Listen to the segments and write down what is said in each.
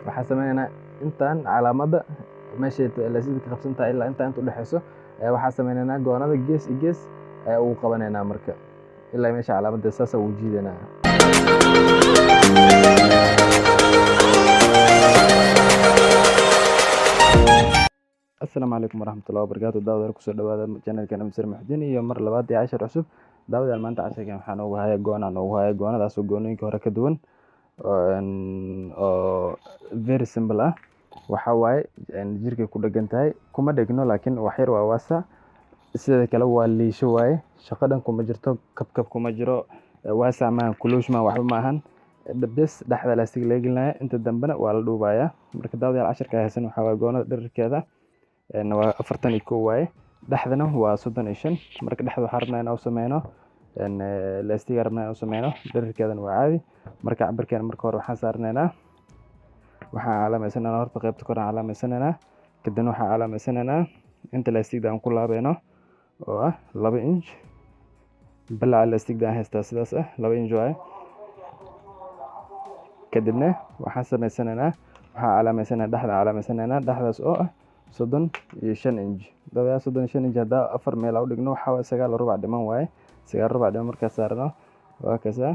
waxaan sameynaynaa intaan calaamada meeshay laastigda ka qabsan tahay ilaa inta u dhaxayso waxaan sameynaynaa goonada gees iyo gees ayaa ugu qabanaynaa marka ilaa meesha calaamada saas ugu jiidanaa. Assalaamu calaykum waraxmatullahi wabarakaatu. daawadayaal kusoo dhawaada channelkeena Mr. Muxudiin iyo mar labaad iyo cashar cusub. daawadayaal maanta casharkan waxaan ugu hayaa goonadaas oo goonooyinka hore ka duwan oo very simple ah. waxa waaye jirkay ku dhagan tahay kuma dhegno laakiin wax yar waa waasa. sidoo kale waa liisho waaye, shaqadan kuma jirto, kabkab kuma jiro, waasa ma kuloosh ma waxba ma ahan, bes dhaxda laastig laga gelinayo, inta dambena waa la dhuubayaa. marka daawadayaal casharka haysan waxa waaye goonada dhererkeeda waa 41 waaye, dhaxdana waa 35. marka dhaxda waxaan rabnaa inaan u sameyno laastiga rabnaa inaan u sameyno, dhererkeedana waa caadi. marka cabirkeena marka hore waxaan saarnaynaa, waxaan calaamaysanaa horta qaybta kore aan calaamaysanaa, kadibna waxaan calaamaysanaa inta laastigda aan ku laabayno oo ah 2 inch. balaca laastigda aan haystaa sidaas ah 2 inch waaye. kadibna waxaan sameysanaynaa, waxaan calaamaysanaa dhaxda calaamaysanaa, dhaxdaas oo ah 35 inch. daawadayaal 35 inch hadda 4 meel u dhigno waxa waa 9.5 dhiman waaye. 9.5 dhiman marka saarno waa kaasa.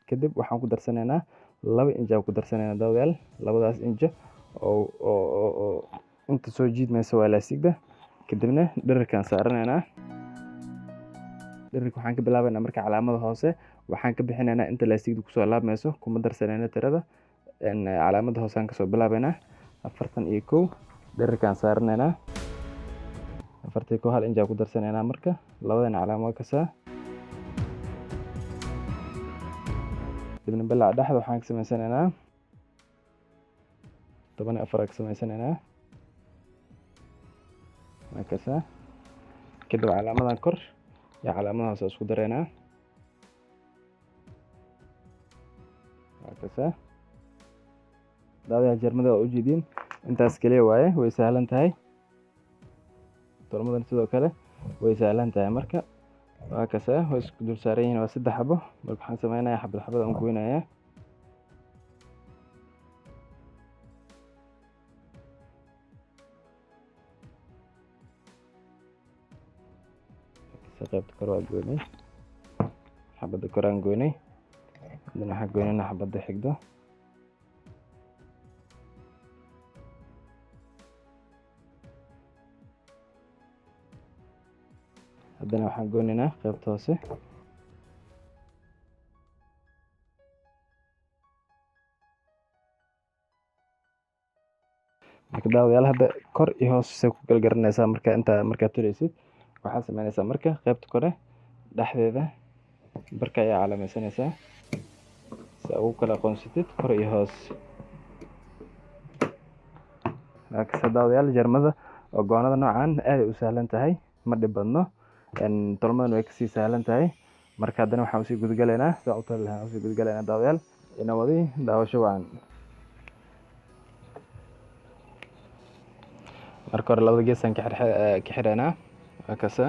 kadib waxaan ku darsanaynaa 2 inch aan ku darsanaynaa daawadayaal, labadaas inch oo inta soo jiidmaysa waa laastigda. kadibna dhererkaan saaranaynaa, dhererka waxaan ka bilaabaynaa marka calaamada hoose waxaan ka bixinaynaa inta laastigda kusoo laabmayso, kuma darsanayna tirada. calaamada hoose aan kasoo bilaabaynaa 41, dhererkaan saaranaynaa 41 hal inch aan ku darsanaynaa. marka labadan calaamad kasaa, kadibna balaca dhaxda waxaan ka sameysanaynaa 14 ka sameysanaynaa markaasa. kadib calaamadan kor iyo calaamada hoose isku dareynaa markaasa. daawadayaal jarmada waa u jeedin intaas kaliya waaye, way sahlan tahay. tolmadan sidoo kale way sahlan tahay. marka waa kaasa, way isku dul saaran yihiin, waa 3 xabo. marka waxaan sameynayaa xabad aan goynayaa. qaybta kore waa goynay, xabada kore aan goynay, hadana waxaan goynaynaa xabada xigdo. hadana waxaan goynaynaa qaybta hoose. marka daawadayaal hadda kor iyo hoos say ku kala garanaysaa markaad tulaysid. waxaad sameynaysaa marka qaybta kore dhexdeeda barka ayaa calaamaysanaysaa si ugu kala aqoonsatid kor iyo hoos. laakiin daawadayaal jarmada oo goonada noocan aad ay u sahlan tahay, ma dhib badno, tolmadan way kasii sahlan tahay. marka haddana waxaan usii gudgalaynaa sida u tali lahaa, usii gudgalaynaa daawadayaal ina wadi daawasho wacan. marka hore labada gees aan ka xiraynaa kaasa.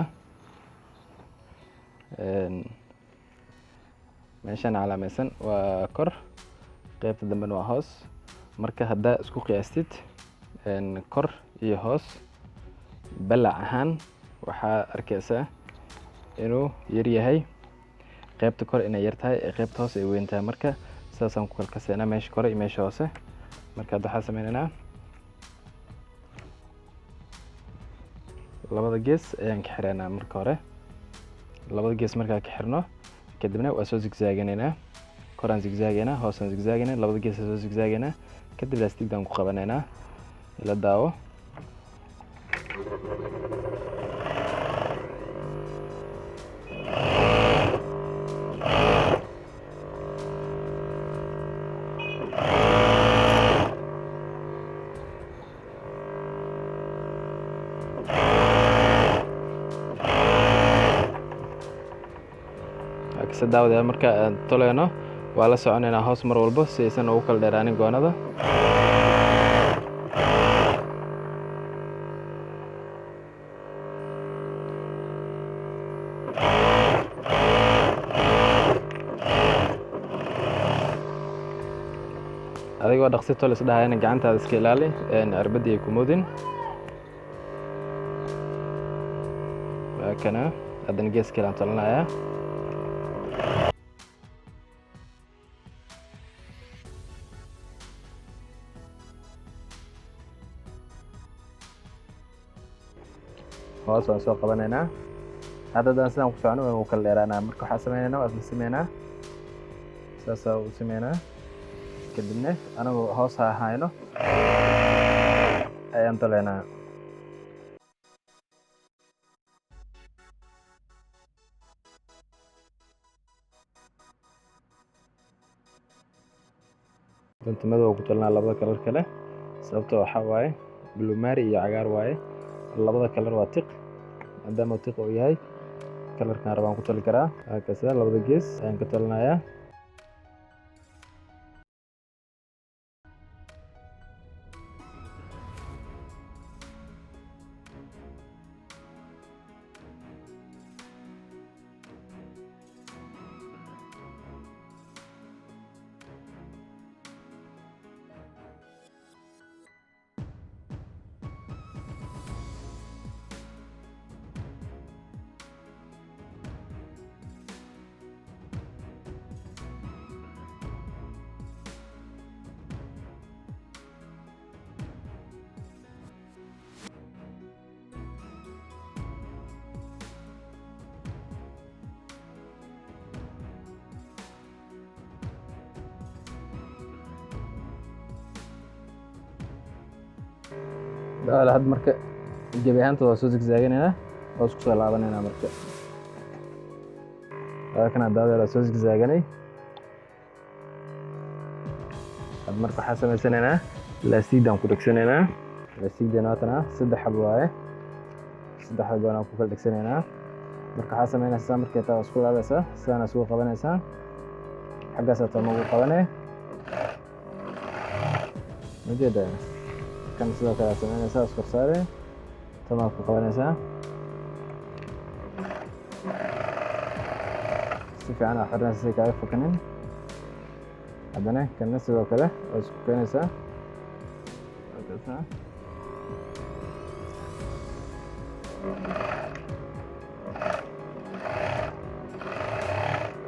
meeshaan calaamaysan waa kor, qaybta dambena waa hoos. marka haddaa isku qiyaastid kor iyo hoos balac ahaan waxaa arkaysaa inuu yar yahay, qaybta kore inay yar tahay, qaybta hoose ay weyn tahay. marka saasaan ku kala kasaynaa meesha kore iyo meesha hoose. marka hadda waxaan sameynaynaa labada gees ayaan ka xiraynaa. marka hore labada gees markaan ka xirno, kadibna waa soo zigzaaganaynaa, koraan zigzaagaynaa, hoosaan zigzaagaynaa, labada gees soo zigzaagaynaa, kadib laastigdaan ku qabanaynaa. ila daawo. daawadayaal marka aan toleyno waa la soconaynaa hoos mar walba si aysan ugu kala dheeraanin goonada. adigoo dhaqsi tol isdhahayna gacantaada iska ilaali cirbadii ay ku moodin. waa kana haddana geeska ilaan tolanayaa. hoos waan soo qabanaynaa. haddadaan sidaan ku socono waan u kala dheeraanaa. marka waxaa sameynaynaa waa isla sameynaa, saasaa u sameynaa. kadibna anagoo hoos ha ahayno ayaan toleynaa. dunta madow ku tolnaa labada kalar kale, sababtoo waxaa waaye blue mari iyo cagaar waaye. labada kalar waa tiq, maadaama tiq uu yahay kalarkan rabaan ku toli karaa. halkaas labada gees ayaan ka tolinayaa. had marka gebi ahaanta waa soo zigzaaganaynaa, waa isku soo laabanaynaa. marka kana daadada soo zigzaaganay. had marka waxaa samaysanaynaa laastigdaan ku dhagsanaynaa. laastigdana waatana 3 xabo waaye, 3 xabo aan ku kala dhagsanaynaa. marka waxaa samaynaysaa markay taa isku laabaysaa, sidaan isku qabanaysaa. xaggaas aad ugu qabanay majeeda kan sidoo kale samaynaysaa, isku saare tamaam ku qabanaysaa. si fiican aad xirnaysaa si kaaga fakanin. haddana kanna sidoo kale waa isku keenaysaa.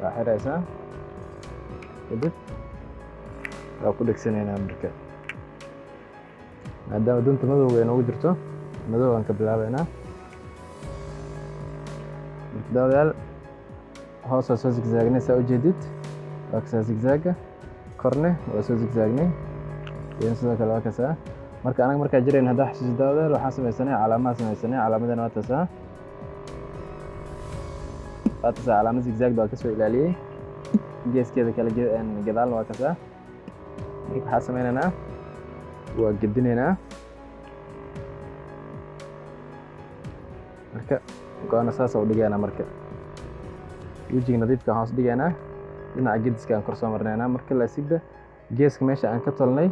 waa xiraysaa, kadib waa ku dhagsanaynaa. marka maadaama dunta madowga ay noogu jirto, madow aan ka bilaabaynaa. marka daawadayaal hoos waa soo zigzaagnay saa ujeedid, waa kasaa zigzaaga. korne waa soo zigzaagnay iyo sidoo kale waa kasaa. marka anaga markaa jirayn haddaa xasuusi daawadayaal waxaan samaysanay calaamaha samaysanay. calaamadana waa tasaa, calaamad zigzaagda waa kasoo ilaaliyey. geeskeeda kale gadaalna waa kasaa. marka waxaa sameynaynaa waa gedinaynaa. marka go-aana saasa u dhigaynaa. marka wejiga nadiifka hoos dhigaynaa, dhinaca gediska aan kor soo marnaynaa. marka laasigda geeska meesha aan ka tolnay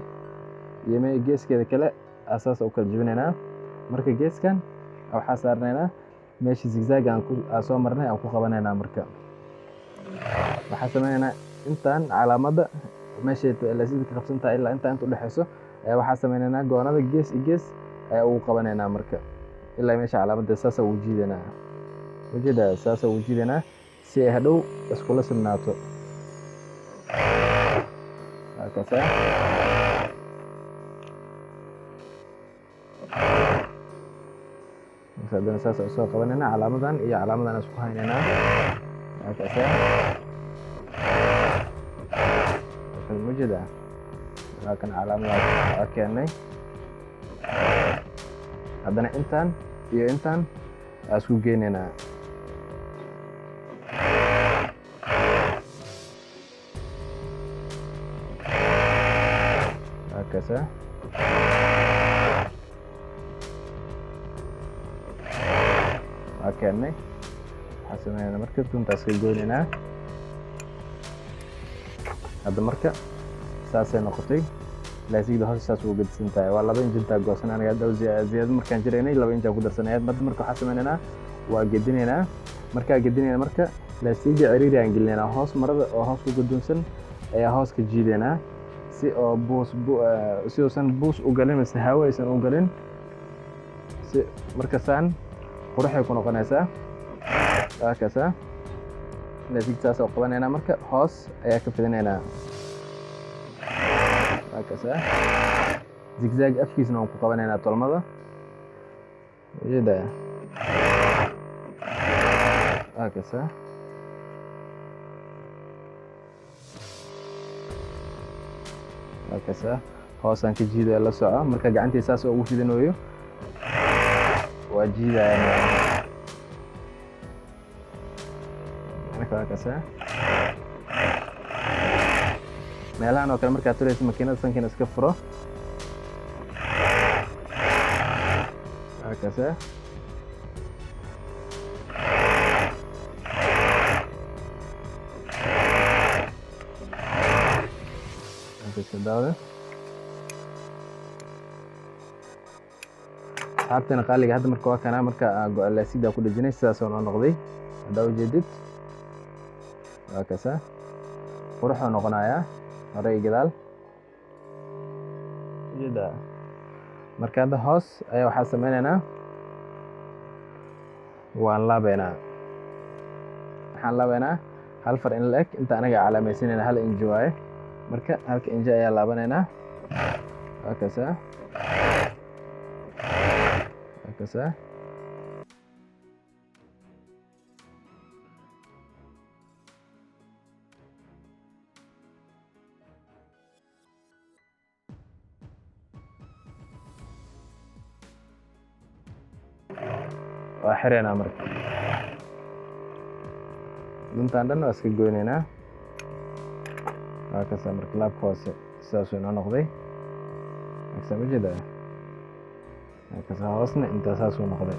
iyo geeskeeda kale asaasa u kala jebinaynaa. marka geeskan waxaa saarnaynaa meesha zigzag aan soo marnay aan ku qabanaynaa. marka waxaa sameynaynaa intaan calaamada meesha laasigda ka qabsantahay ilaa inta u dhaxayso waxaa sameynaynaa goonada gees iyo gees ayaa ugu qabanaynaa. marka ilaa meesha calaamada saasa ugu jiidanaa. ujeeda saasa ugu jiidanaa si ay hadhow iskula simnaato. halkaasa haddana saasa usoo qabanaynaa. calaamadan iyo calaamadan isku haynaynaa. halkaasa ujeeda waa kan calaamada waa keennay. haddana intaan iyo intaan aa isku geynaynaa. halkaasa waa keennay. waxaa sameynaa marka duntaas ka goynaynaa. hadda marka saasay noqotay. laasigda hoos saas ugu gedisan tahay. waa 2 inch intaa goosan. aniga hadda ziyaado markaan jiraynay 2 inch aan ku darsanay. hadda marka waxaa sameynaynaa waa gedinaynaa. markaa gedinaynaa marka laasigda ciriiri aan gelinaynaa. hoos marada oo hoos ku gudunsan ayaa hoos ka jiidaynaa si oo si uusan buus u galin mise hawo aysan u galin. Si markasaan quruxay ku noqonaysaa. Waa kaasa zigzag oo qabanayna marka hoos ayaa ka fidinaynaa. Waa kaasa zigzag afkiisna waan ku qabanaynaa tolmada. Ujeedaa. Waa kaasa hoosaan ka jiidaya la soco marka gacantii saas ugu fidinayo waa jiidaya marka waa kaasa meelahan oo kale markaad turaysa makiinada sankiina iska furo. Waa kaasa asxaabteena qaaliga hadda marka waa kana marka go-aalaasida ku dhajinay sidaas oo noo noqday haddaa ujeedid. waa kaasa quruxuu noqonayaa hore iyo gadaal. ujeedaa marka hadda hoos ayaa waxaa sameynaynaa waxaan laabaynaa hal far in la eg inta anaga calaamaysanayna 1 inji waaye marka 1 inji ayaa laabanaynaa. waa kaasa waa xireynaa marka duntaan dhan waa iska goynaynaa. waa kaasa marka laabka hoose sidaasuu inoo noqday. aksa ma jeedaa. waa kaasa hoosna intaa saasuu noqday.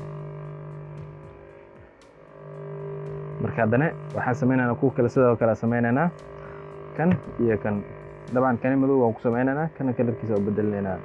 marka haddana waxaan sameynaynaa kuwa kale sidoo kale sameynaynaa kan iyo kan. dabcan kani madow waan ku sameynaynaa kana kalarkiisa u bedelinaynaa.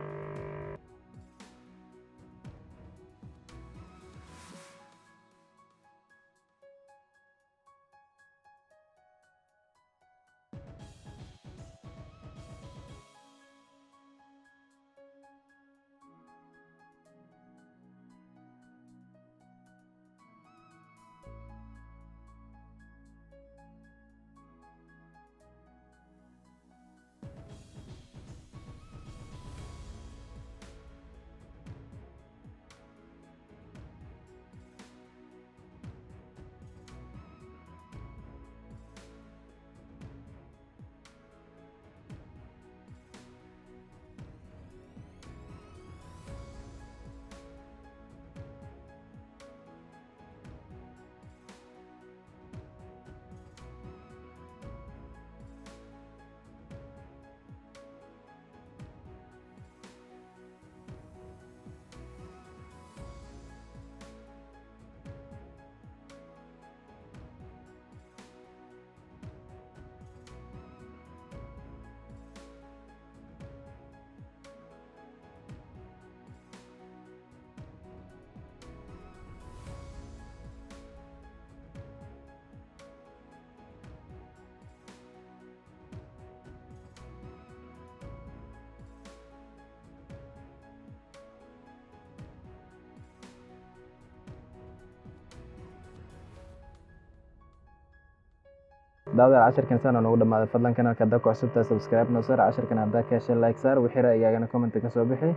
daawada casharkan sana noogu dhamaaday fadlan kanaalka haddaa ku cusubtahay subscribe noo saar casharkan haddaa ka heshay like saar wixii ra'yigaagana comment ka soo bixi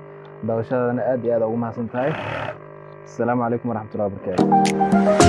daawashadana aad iyo aad ugu mahadsan tahay. Assalaamu calaykum waraxmatullahi wabarakaatuh.